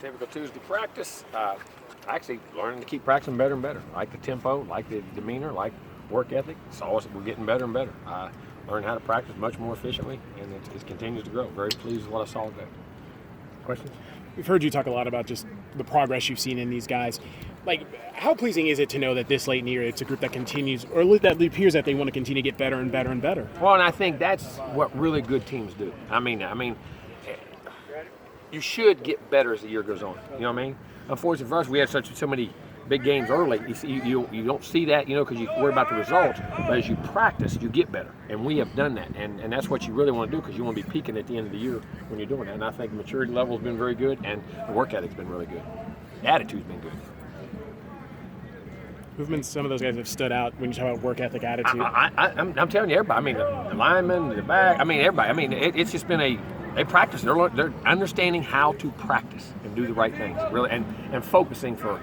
Typical Tuesday practice. Actually learning to keep practicing better and better. Like the tempo, like the demeanor, like work ethic. Saw us, we're getting better and better. Learned how to practice much more efficiently, and it continues to grow. Very pleased with what I saw today. Questions? We've heard you talk a lot about just the progress you've seen in these guys. Like, how pleasing is it to know that this late in the year it's a group that continues, or that appears that they want to continue to get better and better and better? Well, and I think that's what really good teams do. I mean, you should get better as the year goes on. You know what I mean? Unfortunately for us, we had so many big games early. You don't see that, because you worry about the results. But as you practice, you get better, and we have done that. And that's what you really want to do, because you want to be peaking at the end of the year when you're doing that. And I think the maturity level has been very good, and the work ethic's been really good. The attitude's been good. Who've been some of those guys that have stood out when you talk about work ethic, attitude? I'm telling you, everybody. I mean, the linemen, the back. I mean, everybody. I mean, it's just been they practice. They're understanding how to practice and do the right things, really, and focusing for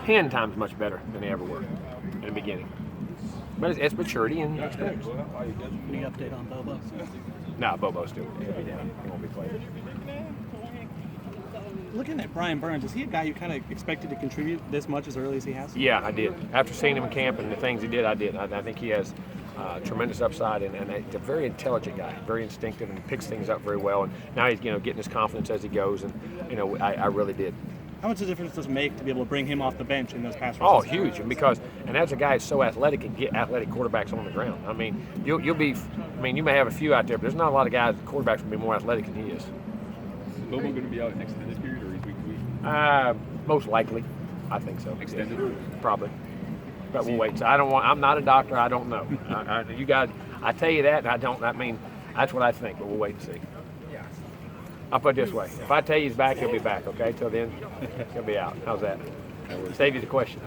10 times much better than they ever were in the beginning. But it's maturity and experience. Any update on Bobo? No, Bobo's still he'll be down. He won't be playing. Looking at Brian Burns, is he a guy you kind of expected to contribute this much as early as he has? Yeah, I did. After seeing him in camp and the things he did, I did. I think he has tremendous upside, and he's a very intelligent guy, very instinctive, and picks things up very well. And now he's getting his confidence as he goes, and I really did. How much of a difference does it make to be able to bring him off the bench in those pass rushes? Oh, huge! And as a guy who's so athletic, and get athletic quarterbacks on the ground. I mean, you may have a few out there, but there's not a lot of guys, quarterbacks, will be more athletic than he is. Is Bobo going to be out next to this period, or is week to week? Most likely, I think so. Extended? Yeah, probably. But we'll wait. So I'm not a doctor. I don't know. You guys, I tell you that, and I don't. I mean, that's what I think. But we'll wait and see. I'll put it this way: if I tell you he's back, he'll be back. Okay. Till then, he'll be out. How's that? Save you the question.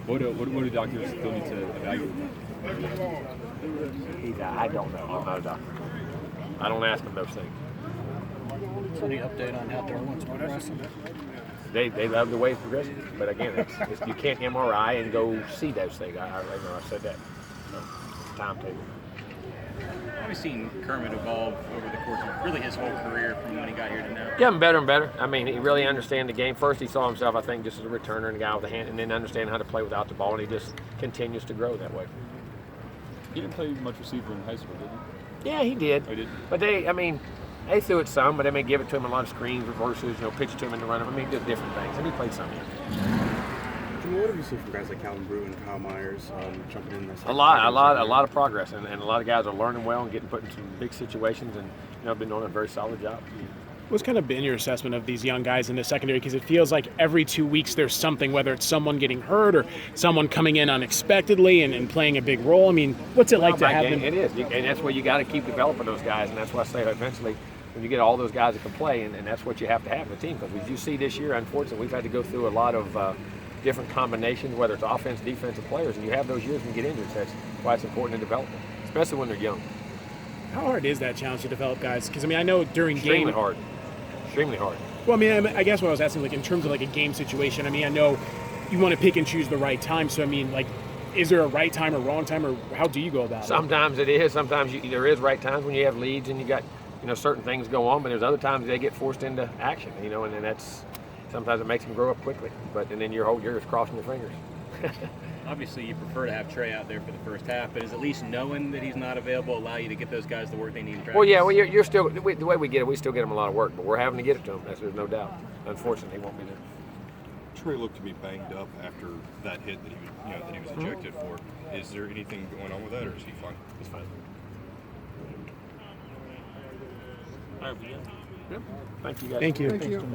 What do doctors still need to evaluate? I don't know. I'm not a doctor. I don't ask him those things. Any update on how Derwin's progressing? They love the way it's progressing, but again, you can't MRI and go see those things. I said that. Timetable. I've seen Kermit evolve over the course of really his whole career from when he got here to now. Getting better and better. I mean, he really understands the game. First, he saw himself, I think, just as a returner and a guy with a hand, and then understand how to play without the ball, and he just continues to grow that way. He didn't play much receiver in high school, did he? Yeah, he did. Oh, he did? But they threw it some, but they may give it to him a lot of screens, reverses, pitch it to him in the run. I mean, just different things. And he played some. What have you seen from guys like Calvin Brew and Kyle Myers jumping in? A lot of progress, and a lot of guys are learning well and getting put in some big situations, and been doing a very solid job. What's kind of been your assessment of these young guys in the secondary? Because it feels like every 2 weeks there's something, whether it's someone getting hurt or someone coming in unexpectedly and playing a big role. I mean, what's it like to have them? It is, and that's where you got to keep developing those guys, and that's why I say eventually when you get all those guys that can play, and that's what you have to have in the team. Because as you see this year, unfortunately, we've had to go through a lot of different combinations, whether it's offense, defensive players, and you have those years when you get injured. That's why it's important to develop them, especially when they're young. How hard is that challenge to develop guys? Because I know during Extremely game, extremely hard. Well, I guess what I was asking, like in terms of like a game situation. I know you want to pick and choose the right time. So is there a right time or wrong time, or how do you go about it? Sometimes it is. Sometimes there is right times when you have leads and you got certain things go on, but there's other times they get forced into action. And then that's. Sometimes it makes them grow up quickly, and then your whole year is crossing your fingers. Obviously, you prefer to have Trey out there for the first half, but is at least knowing that he's not available allow you to get those guys the work they need in practice? Well, yeah, you're still the way we get it. We still get them a lot of work, but we're having to get it to them. There's no doubt. Unfortunately, he won't be there. Trey looked to be banged up after that hit that he was ejected for. Is there anything going on with that, or is he fine? He's fine. All right, Yep. Thank you guys. Thank you.